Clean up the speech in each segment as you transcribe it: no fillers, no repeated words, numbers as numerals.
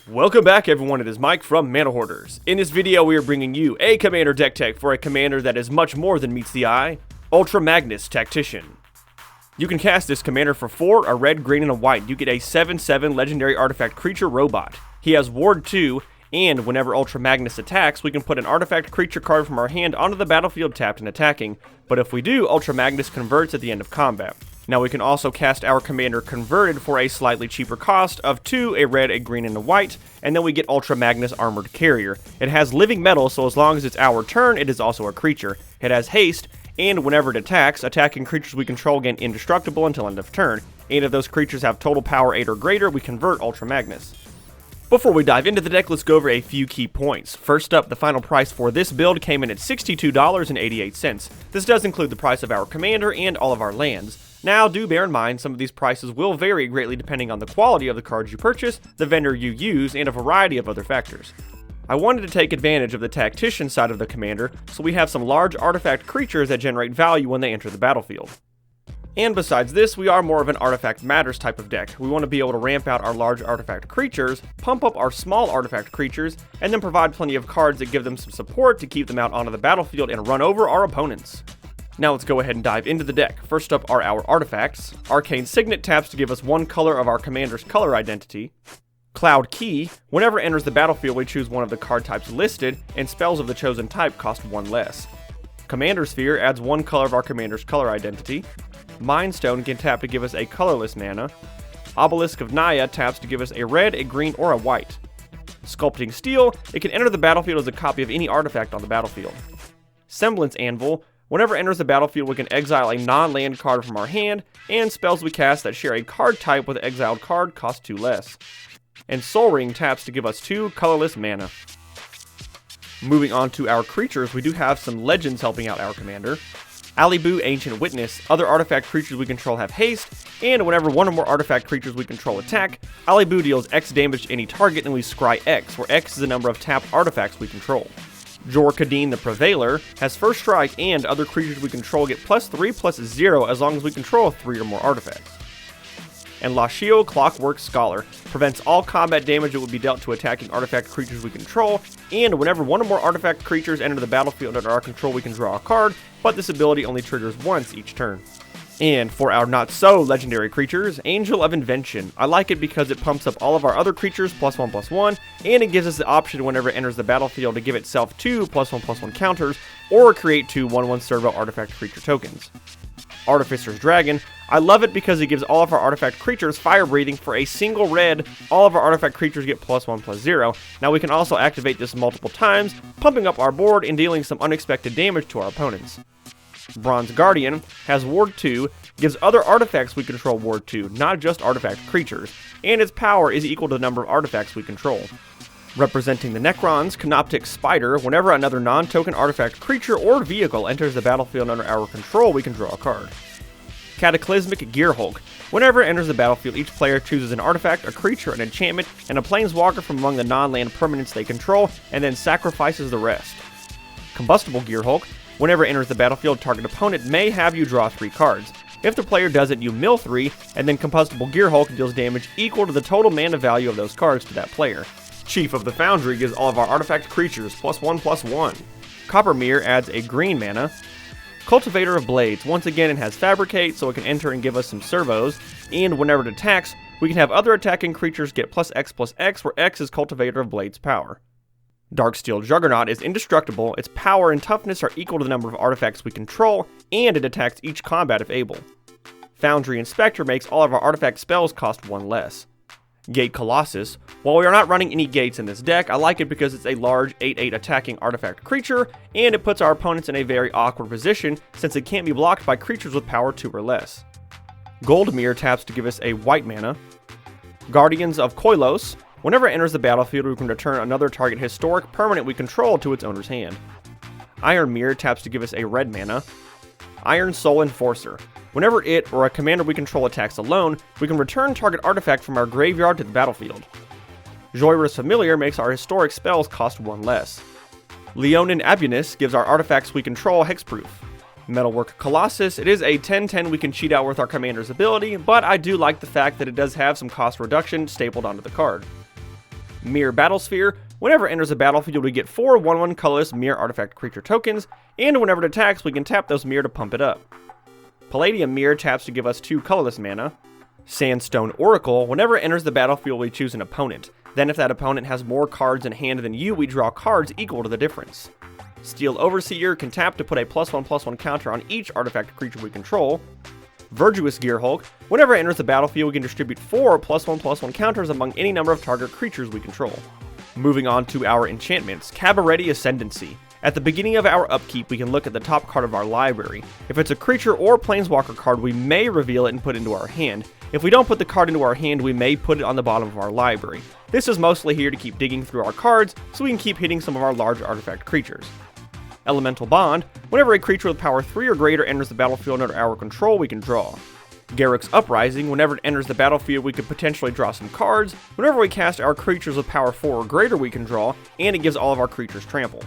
Welcome back everyone, it is Mike from ManaHoarders. In this video we are bringing you a commander deck tech for a commander that is much more than meets the eye, Ultra Magnus Tactician. You can cast this commander for 4, a red, green, and a white. You get a 7/7 legendary artifact creature robot. He has Ward 2, and whenever Ultra Magnus attacks, we can put an artifact creature card from our hand onto the battlefield tapped and attacking, but if we do, Ultra Magnus converts at the end of combat. Now we can also cast our commander converted for a slightly cheaper cost of 2, a red, a green, and a white, and then we get Ultra Magnus Armored Carrier. It has living metal, so as long as it's our turn, it is also a creature. It has haste, and whenever it attacks, attacking creatures we control gain indestructible until end of turn, and if those creatures have total power 8 or greater, we convert Ultra Magnus. Before we dive into the deck, let's go over a few key points. First up, the final price for this build came in at $62.88. This does include the price of our commander and all of our lands. Now, do bear in mind, some of these prices will vary greatly depending on the quality of the cards you purchase, the vendor you use, and a variety of other factors. I wanted to take advantage of the Tactician side of the commander, so we have some large artifact creatures that generate value when they enter the battlefield. And besides this, we are more of an Artifact Matters type of deck. We want to be able to ramp out our large artifact creatures, pump up our small artifact creatures, and then provide plenty of cards that give them some support to keep them out onto the battlefield and run over our opponents. Now let's go ahead and dive into the deck. First up are our artifacts. Arcane Signet taps to give us one color of our commander's color identity. Cloud Key, whenever it enters the battlefield we choose one of the card types listed, and spells of the chosen type cost 1 less. Commander Sphere adds one color of our commander's color identity. Mind Stone can tap to give us a colorless mana. Obelisk of Naya taps to give us a red, a green, or a white. Sculpting Steel, it can enter the battlefield as a copy of any artifact on the battlefield. Semblance Anvil, whenever it enters the battlefield we can exile a non-land card from our hand, and spells we cast that share a card type with an exiled card cost 2 less. And Soul Ring taps to give us 2 colorless mana. Moving on to our creatures, we do have some legends helping out our commander. Alibu, Ancient Witness, other artifact creatures we control have haste, and whenever one or more artifact creatures we control attack, Alibu deals X damage to any target and we scry X, where X is the number of tapped artifacts we control. Jor Kadeen the Prevailer has first strike, and other creatures we control get +3/+0 as long as we control 3 or more artifacts. And Lashio Clockwork Scholar prevents all combat damage that would be dealt to attacking artifact creatures we control, and whenever one or more artifact creatures enter the battlefield under our control we can draw a card, but this ability only triggers once each turn. And for our not-so-legendary creatures, Angel of Invention. I like it because it pumps up all of our other creatures +1/+1, and it gives us the option whenever it enters the battlefield to give itself 2 +1/+1 counters, or create 2 1/1 servo artifact creature tokens. Artificer's Dragon. I love it because it gives all of our artifact creatures fire breathing for a single red. All of our artifact creatures get +1/+0. Now we can also activate this multiple times, pumping up our board and dealing some unexpected damage to our opponents. Bronze Guardian has Ward 2, gives other artifacts we control Ward 2, not just artifact creatures, and its power is equal to the number of artifacts we control. Representing the Necrons, Canoptic Spider, whenever another non-token artifact creature or vehicle enters the battlefield under our control, we can draw a card. Cataclysmic Gearhulk. Whenever it enters the battlefield, each player chooses an artifact, a creature, an enchantment, and a planeswalker from among the non-land permanents they control, and then sacrifices the rest. Combustible Gearhulk. Whenever it enters the battlefield, target opponent may have you draw 3 cards. If the player does it, you mill 3, and then Combustible Gearhulk deals damage equal to the total mana value of those cards to that player. Chief of the Foundry gives all of our artifact creatures +1/+1. Coppermere adds a green mana. Cultivator of Blades. Once again, it has Fabricate, so it can enter and give us some servos, and whenever it attacks, we can have other attacking creatures get +X/+X, where X is Cultivator of Blades' power. Darksteel Juggernaut is indestructible, its power and toughness are equal to the number of artifacts we control, and it attacks each combat if able. Foundry Inspector makes all of our artifact spells cost 1 less. Gate Colossus. While we are not running any gates in this deck, I like it because it's a large 8/8 attacking artifact creature, and it puts our opponents in a very awkward position since it can't be blocked by creatures with power 2 or less. Goldmere taps to give us a white mana. Guardians of Koilos. Whenever it enters the battlefield, we can return another target historic permanent we control to its owner's hand. Iron Mirror taps to give us a red mana. Iron Soul Enforcer. Whenever it or a commander we control attacks alone, we can return target artifact from our graveyard to the battlefield. Joyrus Familiar makes our historic spells cost 1 less. Leonin Abunus gives our artifacts we control hexproof. Metalwork Colossus, it is a 10/10 we can cheat out with our commander's ability, but I do like the fact that it does have some cost reduction stapled onto the card. Mirror Battlesphere. Whenever it enters the battlefield, we get 4 1/1 colorless mirror artifact creature tokens, and whenever it attacks, we can tap those mirror to pump it up. Palladium Mirror taps to give us 2 colorless mana. Sandstone Oracle. Whenever it enters the battlefield, we choose an opponent. Then if that opponent has more cards in hand than you, we draw cards equal to the difference. Steel Overseer can tap to put a +1/+1 counter on each artifact creature we control. Verdurous Gearhulk. Whenever it enters the battlefield, we can distribute 4 +1/+1 counters among any number of target creatures we control. Moving on to our enchantments. Cabaretti Ascendancy. At the beginning of our upkeep, we can look at the top card of our library. If it's a creature or planeswalker card, we may reveal it and put it into our hand. If we don't put the card into our hand, we may put it on the bottom of our library. This is mostly here to keep digging through our cards, so we can keep hitting some of our larger artifact creatures. Elemental Bond. Whenever a creature with power 3 or greater enters the battlefield under our control, we can draw. Garruk's Uprising. Whenever it enters the battlefield, we could potentially draw some cards. Whenever we cast our creatures with power 4 or greater, we can draw, and it gives all of our creatures trample.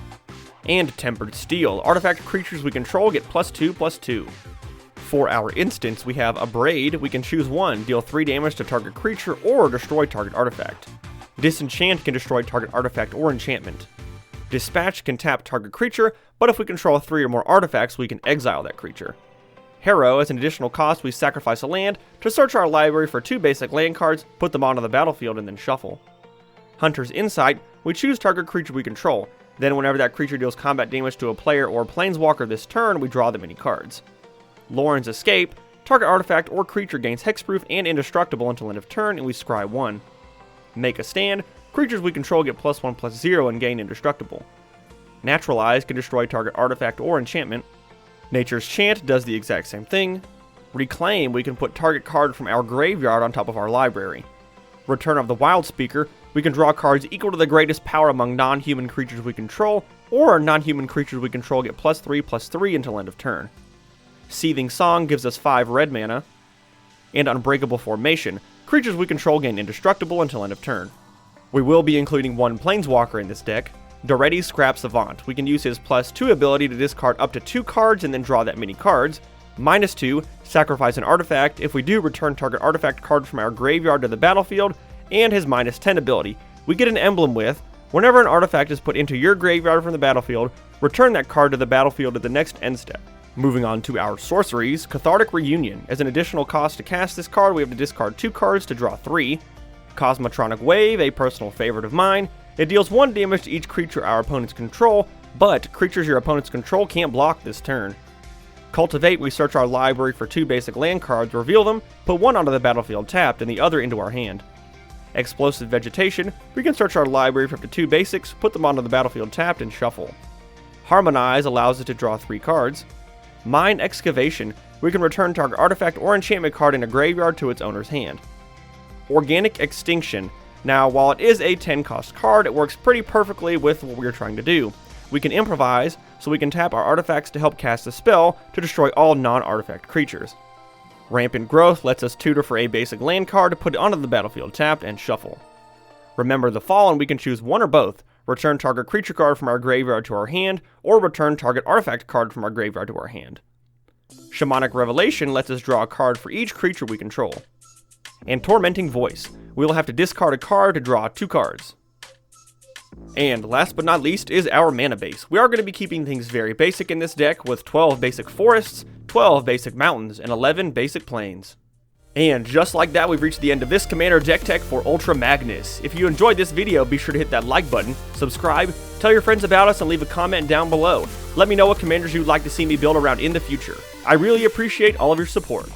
And Tempered Steel. Artifact creatures we control get +2/+2. For our instance, we have Abrade. We can choose one, deal 3 damage to target creature or destroy target artifact. Disenchant can destroy target artifact or enchantment. Dispatch can tap target creature, but if we control 3 or more artifacts, we can exile that creature. Harrow, as an additional cost, we sacrifice a land to search our library for 2 basic land cards, put them onto the battlefield, and then shuffle. Hunter's Insight, we choose target creature we control. Then whenever that creature deals combat damage to a player or planeswalker this turn, we draw them any cards. Lauren's Escape, target artifact or creature gains hexproof and indestructible until end of turn, and we scry 1. Make a Stand, creatures we control get +1/+0 and gain indestructible. Naturalize can destroy target artifact or enchantment. Nature's Chant does the exact same thing. Reclaim, we can put target card from our graveyard on top of our library. Return of the Wild Speaker, we can draw cards equal to the greatest power among non-human creatures we control, or non-human creatures we control get +3/+3 until end of turn. Seething Song gives us 5 red mana. And Unbreakable Formation, creatures we control gain indestructible until end of turn. We will be including 1 planeswalker in this deck. Doretti Scrap Savant, we can use his +2 ability to discard up to 2 cards and then draw that many cards. -2, sacrifice an artifact. If we do, return target artifact card from our graveyard to the battlefield. And his -10 ability, we get an emblem with, whenever an artifact is put into your graveyard from the battlefield, return that card to the battlefield at the next end step. Moving on to our sorceries, Cathartic Reunion. As an additional cost to cast this card, we have to discard 2 cards to draw 3. Cosmotronic Wave, a personal favorite of mine. It deals 1 damage to each creature our opponents control, but creatures your opponents control can't block this turn. Cultivate, we search our library for 2 basic land cards, reveal them, put 1 onto the battlefield tapped and the other into our hand. Explosive Vegetation, we can search our library for up to 2 basics, put them onto the battlefield tapped, and shuffle. Harmonize allows us to draw 3 cards. Mine Excavation, we can return target artifact or enchantment card in a graveyard to its owner's hand. Organic Extinction, now while it is a 10 cost card, it works pretty perfectly with what we're trying to do. We can improvise, so we can tap our artifacts to help cast a spell to destroy all non-artifact creatures. Rampant Growth lets us tutor for a basic land card to put it onto the battlefield tapped and shuffle. Remember the Fallen, we can choose one or both. Return target creature card from our graveyard to our hand, or return target artifact card from our graveyard to our hand. Shamanic Revelation lets us draw a card for each creature we control. And Tormenting Voice, we will have to discard a card to draw 2 cards. And last but not least is our mana base. We are going to be keeping things very basic in this deck with 12 basic forests, 12 basic mountains, and 11 basic plains. And just like that, we've reached the end of this Commander deck tech for Ultra Magnus. If you enjoyed this video, be sure to hit that like button, subscribe, tell your friends about us, and leave a comment down below. Let me know what commanders you'd like to see me build around in the future. I really appreciate all of your support.